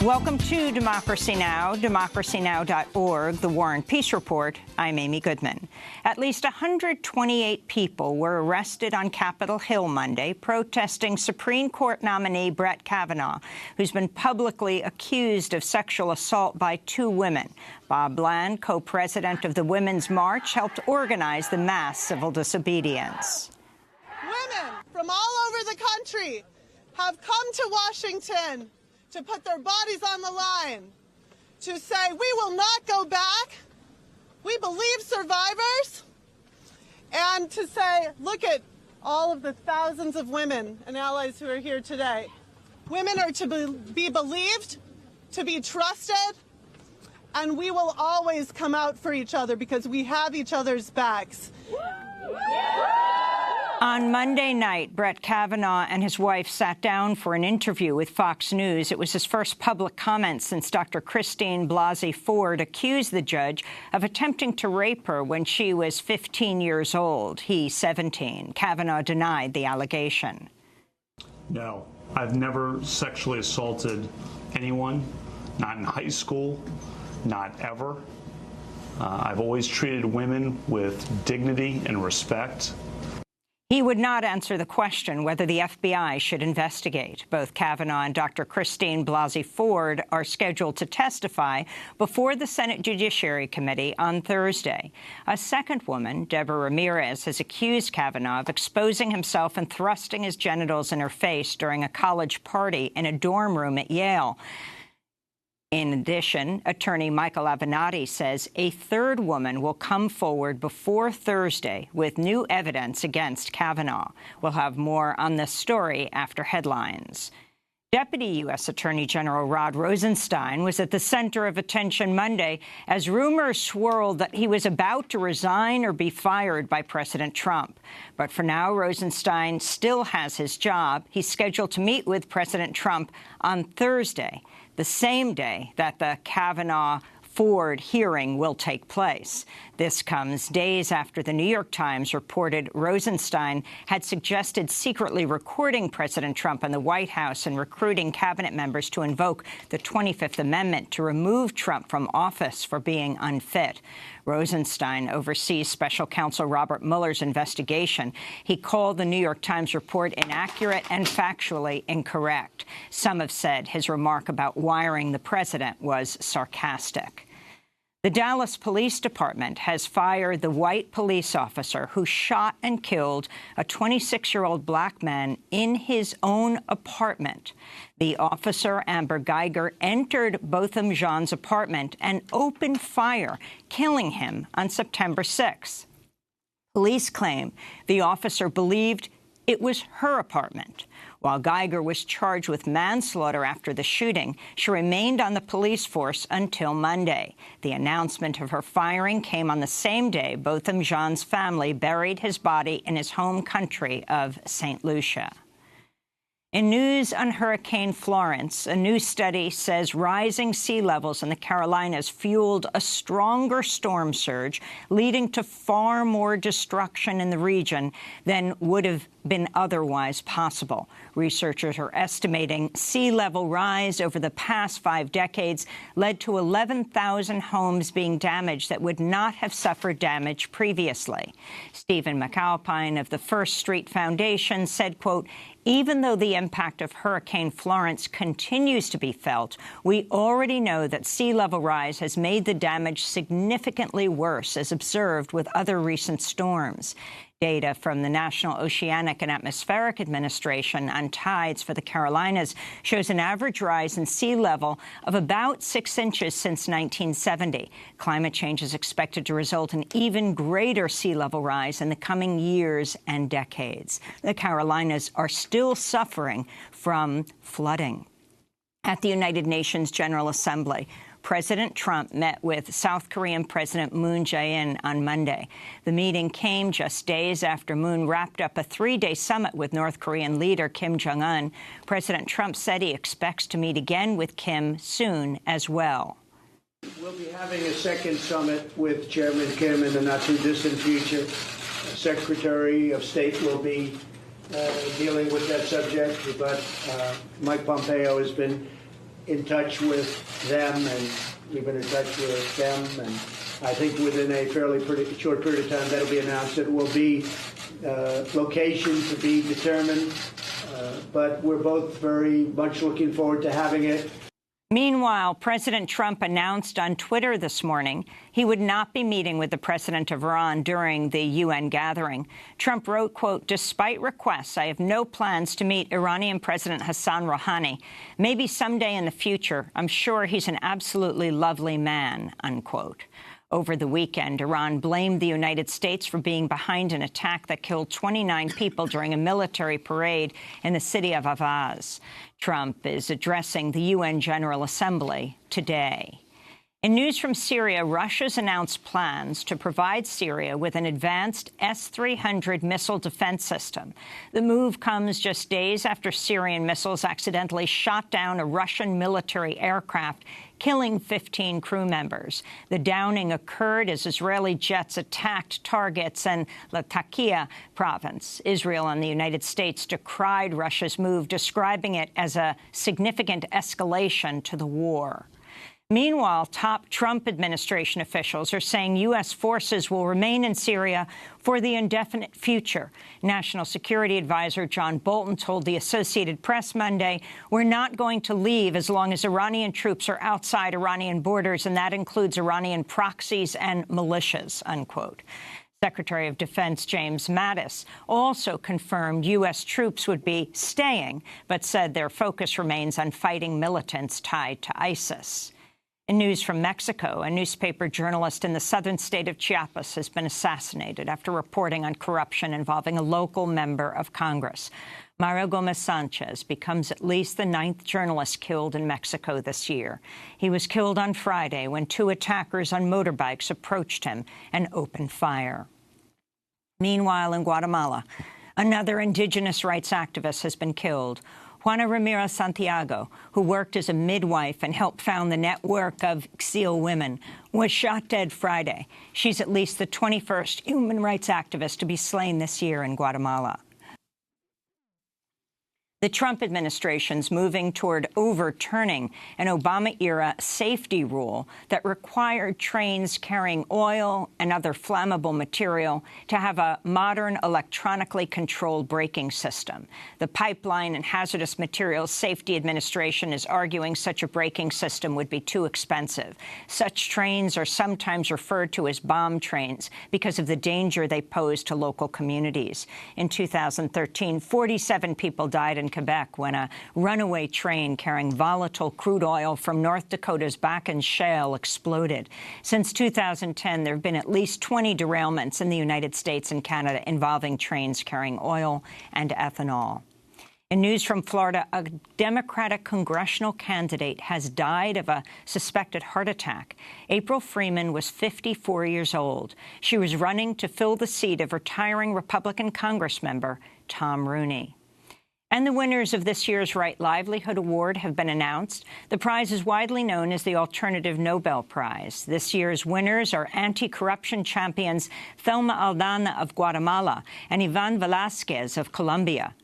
Welcome to Democracy Now!, democracynow.org, the War and Peace Report. I'm Amy Goodman. At least 128 people were arrested on Capitol Hill Monday protesting Supreme Court nominee Brett Kavanaugh, who's been publicly accused of sexual assault by two women. Bob Bland, co-president of the Women's March, helped organize the mass civil disobedience. Women from all over the country have come to Washington to put their bodies on the line, to say we will not go back, we believe survivors, and to say, look at all of the thousands of women and allies who are here today. Women are to be believed, to be trusted, and we will always come out for each other because we have each other's backs. On Monday night, Brett Kavanaugh and his wife sat down for an interview with Fox News. It was his first public comment since Dr. Christine Blasey Ford accused the judge of attempting to rape her when she was 15 years old. He 17. Kavanaugh denied the allegation. No, I've never sexually assaulted anyone, not in high school, not ever. I've always treated women with dignity and respect. He would not answer the question whether the FBI should investigate. Both Kavanaugh and Dr. Christine Blasey Ford are scheduled to testify before the Senate Judiciary Committee on Thursday. A second woman, Deborah Ramirez, has accused Kavanaugh of exposing himself and thrusting his genitals in her face during a college party in a dorm room at Yale. In addition, attorney Michael Avenatti says a third woman will come forward before Thursday with new evidence against Kavanaugh. We'll have more on this story after headlines. Deputy U.S. Attorney General Rod Rosenstein was at the center of attention Monday as rumors swirled that he was about to resign or be fired by President Trump. But for now, Rosenstein still has his job. He's scheduled to meet with President Trump on Thursday, the same day that the Kavanaugh-Ford hearing will take place. This comes days after the New York Times reported Rosenstein had suggested secretly recording President Trump in the White House and recruiting cabinet members to invoke the 25th Amendment to remove Trump from office for being unfit. Rosenstein oversees special counsel Robert Mueller's investigation. He called the New York Times report inaccurate and factually incorrect. Some have said his remark about wiring the president was sarcastic. The Dallas Police Department has fired the white police officer who shot and killed a 26-year-old black man in his own apartment. The officer, Amber Geiger, entered Botham Jean's apartment and opened fire, killing him on September 6th. Police claim the officer believed it was her apartment. While Geiger was charged with manslaughter after the shooting, she remained on the police force until Monday. The announcement of her firing came on the same day Botham Jean's family buried his body in his home country of St. Lucia. In news on Hurricane Florence, a new study says rising sea levels in the Carolinas fueled a stronger storm surge, leading to far more destruction in the region than would have been otherwise possible. Researchers are estimating sea level rise over the past 5 decades led to 11,000 homes being damaged that would not have suffered damage previously. Stephen McAlpine of the First Street Foundation said, quote, "Even though the impact of Hurricane Florence continues to be felt, we already know that sea level rise has made the damage significantly worse, as observed with other recent storms." Data from the National Oceanic and Atmospheric Administration on tides for the Carolinas shows an average rise in sea level of about 6 inches since 1970. Climate change is expected to result in even greater sea level rise in the coming years and decades. The Carolinas are still suffering from flooding. At the United Nations General Assembly, President Trump met with South Korean President Moon Jae-in on Monday. The meeting came just days after Moon wrapped up a 3-day summit with North Korean leader Kim Jong-un. President Trump said he expects to meet again with Kim soon as well. We'll be having a second summit with Chairman Kim in the not-too-distant future. Secretary of State will be dealing with that subject, but Mike Pompeo has been in touch with them, and we've been in touch with them, and I think within a pretty short period of time that'll be announced. It will be location to be determined, but we're both very much looking forward to having it. Meanwhile, President Trump announced on Twitter this morning he would not be meeting with the president of Iran during the UN gathering. Trump wrote, quote, "Despite requests, I have no plans to meet Iranian President Hassan Rouhani. Maybe someday in the future. I'm sure he's an absolutely lovely man," unquote. Over the weekend, Iran blamed the United States for being behind an attack that killed 29 people during a military parade in the city of Avaz. Trump is addressing the UN General Assembly today. In news from Syria, Russia's announced plans to provide Syria with an advanced S-300 missile defense system. The move comes just days after Syrian missiles accidentally shot down a Russian military aircraft, killing 15 crew members. The downing occurred as Israeli jets attacked targets in Latakia province. Israel and the United States decried Russia's move, describing it as a significant escalation to the war. Meanwhile, top Trump administration officials are saying U.S. forces will remain in Syria for the indefinite future. National Security Advisor John Bolton told the Associated Press Monday, "We're not going to leave as long as Iranian troops are outside Iranian borders, and that includes Iranian proxies and militias," unquote. Secretary of Defense James Mattis also confirmed U.S. troops would be staying, but said their focus remains on fighting militants tied to ISIS. In news from Mexico, a newspaper journalist in the southern state of Chiapas has been assassinated after reporting on corruption involving a local member of Congress. Mario Gomez Sanchez becomes at least the 9th journalist killed in Mexico this year. He was killed on Friday when 2 attackers on motorbikes approached him and opened fire. Meanwhile, in Guatemala, another indigenous rights activist has been killed. Juana Ramirez Santiago, who worked as a midwife and helped found the network of Xil Women, was shot dead Friday. She's at least the 21st human rights activist to be slain this year in Guatemala. The Trump administration's moving toward overturning an Obama-era safety rule that required trains carrying oil and other flammable material to have a modern electronically controlled braking system. The Pipeline and Hazardous Materials Safety Administration is arguing such a braking system would be too expensive. Such trains are sometimes referred to as bomb trains because of the danger they pose to local communities. In 2013, 47 people died in Quebec when a runaway train carrying volatile crude oil from North Dakota's Bakken Shale exploded. Since 2010, there have been at least 20 derailments in the United States and Canada involving trains carrying oil and ethanol. In news from Florida, a Democratic congressional candidate has died of a suspected heart attack. April Freeman was 54 years old. She was running to fill the seat of retiring Republican Congressmember Tom Rooney. And the winners of this year's Right Livelihood Award have been announced. The prize is widely known as the Alternative Nobel Prize. This year's winners are anti-corruption champions Thelma Aldana of Guatemala and Ivan Velázquez of Colombia.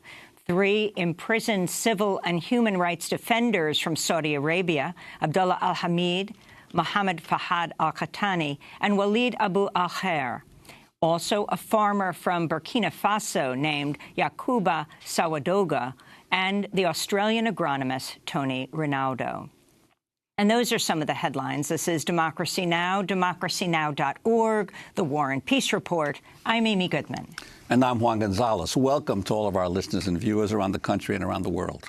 3 imprisoned civil and human rights defenders from Saudi Arabia, Abdullah al-Hamid, Mohammed Fahad al-Khatani, and Walid Abu al-Khair. Also, a farmer from Burkina Faso named Yakuba Sawadoga, and the Australian agronomist Tony Rinaldo. And those are some of the headlines. This is Democracy Now!, democracynow.org, The War and Peace Report. I'm Amy Goodman. And I'm Juan Gonzalez. Welcome to all of our listeners and viewers around the country and around the world.